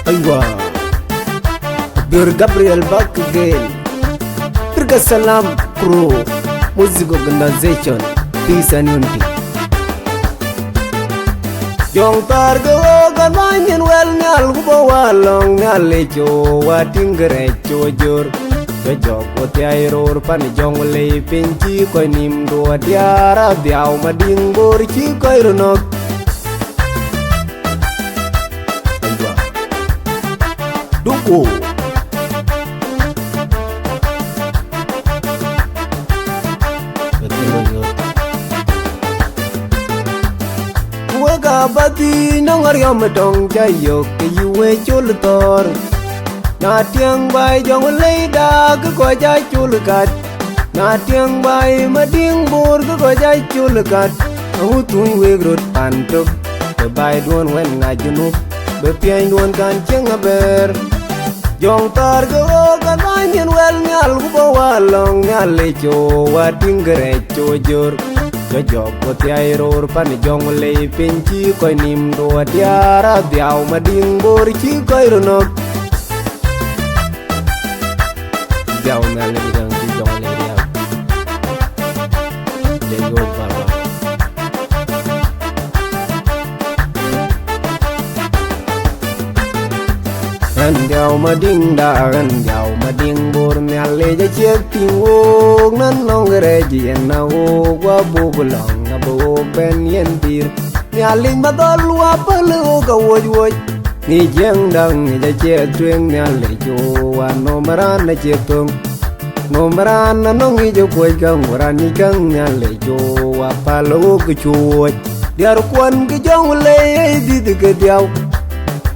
Aywa Bir Gabriel back again. Birga Salam Crew Music Organization, Peace and Unity. Jong targa ogan manyen wel nyal gubo walong nyale cho watingre cho jor. Jok oti airor pan jong le pinchi ko nim do diara diaw mading bor chi ko ronok. Aywa Duko Bati nong aryam dong jayok ke yuwe chul tor na tiang bai jong leida ke ko jay chul kat na tiang bai mading bur ke ko jay chul kat au tui we grot pantok ke bai don wen nga junub be pian don kan cheng aber jong tar go kan manyen wel nyal go walong nyal le cho wating gre cho jor Jok oti airor pan jong le pinchi ko nim do diara diaw mading bor chi ko ronok. Diaw na le dang chi jong le diaw le yo baba ran diaw mading da ran diaw mading bor na le ja chiek ting o nan long re ji na o wa bu long na bu ben yen dir ni aling ma dol wa pelu ka woj woj ni jeng dang ni ja chiek tweng ni ale jo wa no maran na chiek tung no maran na no ngi jo koi kang ran ni kang ni ale jo wa pelu ka chuoj diar kwan ki jong le di de ke diaw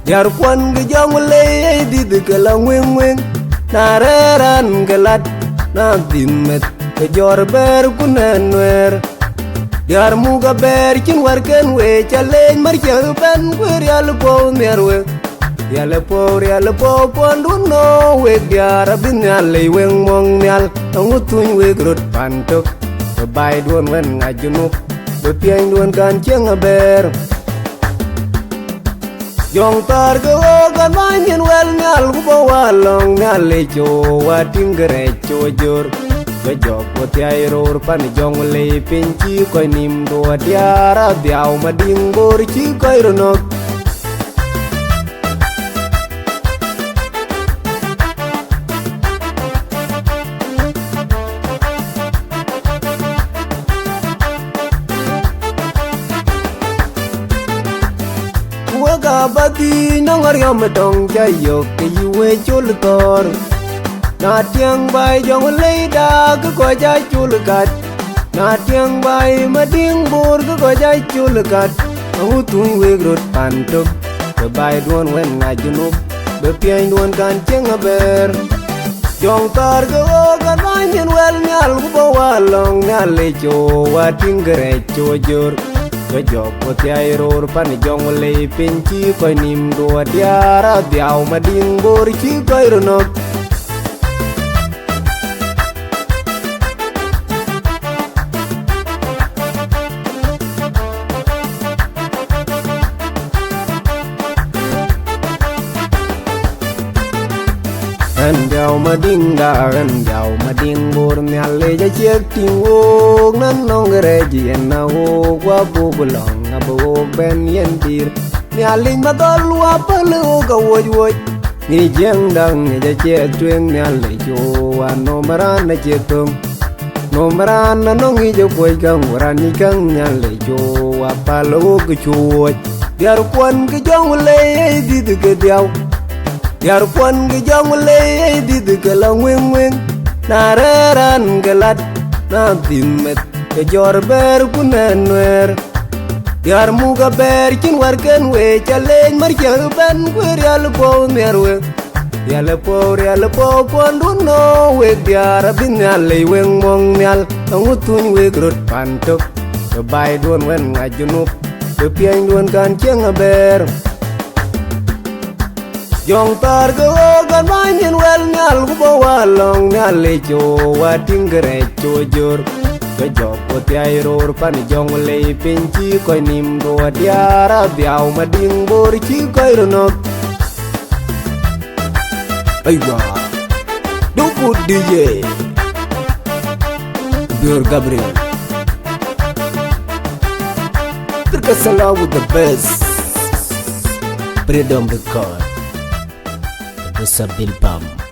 Diar kwan ke jong le di de ke la weng weng na reran ke lat na dimet ke jor ber kunen wer Diar muga ber kin war ken we chalen mar chel ben kwer yal po merwe yal po pondu no we diar bin yal weng mong nyal ngutun we grot pantok ke bai duon wen ngajunuk be pian duon kan cheng ber Jong tar go gan manyen wel nyal gubo walong nyal le cho wating gre cho jor Jok oti airor pan jong le pinchi ko nim do diara diaw mading bor chi ko ronok. Bati nong aryam dong jayok ke yuwe chul tor na tiang bai jong leida ke ko jay chul kat na tiang bai mading bur ke ko jay chul kat au tui we grot pantok ke bai don wen nga junub be pian don kan cheng aber jong tar go gan manyen wel nyal go walong nyal le cho wating gre cho jor Jok oti airor pan jong le pinchi ko nim do diara diaw mading bor chi ko ronok. Ran diaw mading da ran diaw mading bor nyal le ja chiek ting o nan nong re ji na o wa bu long na bu ben yen dir ni aling ma dol wa pelu ka woj woj ni jeng dang ni ja chiek tweng ni ale jo wa no maran na chiek tung no maran na no ngi jo koi kang ran ni kang ni ale jo wa pelu ka chuoj diar kwan ke jong le di de ke diaw Diar kwan ke jong le di de ke la weng weng na reran ke lat na dimet ke jor ber kunen wer Diar muga ber kin war ken we chalen mar chel ben kwer yal po merwe yal po pondu no we diar bin yal weng mong nyal ngutun we grot pantok ke bai don wen ngajunub be pian don kan cheng aber Jong tar go gan manyen wel nyal gubo walong nyal le cho wating gre cho jor Jok oti airor pan jong le pinchi ko nim do diara diaw mading bor chi ko ronok. Aywa Duku DJ Bior Gabriel Terkesalah with the best Freedom Record Bisa Bilbam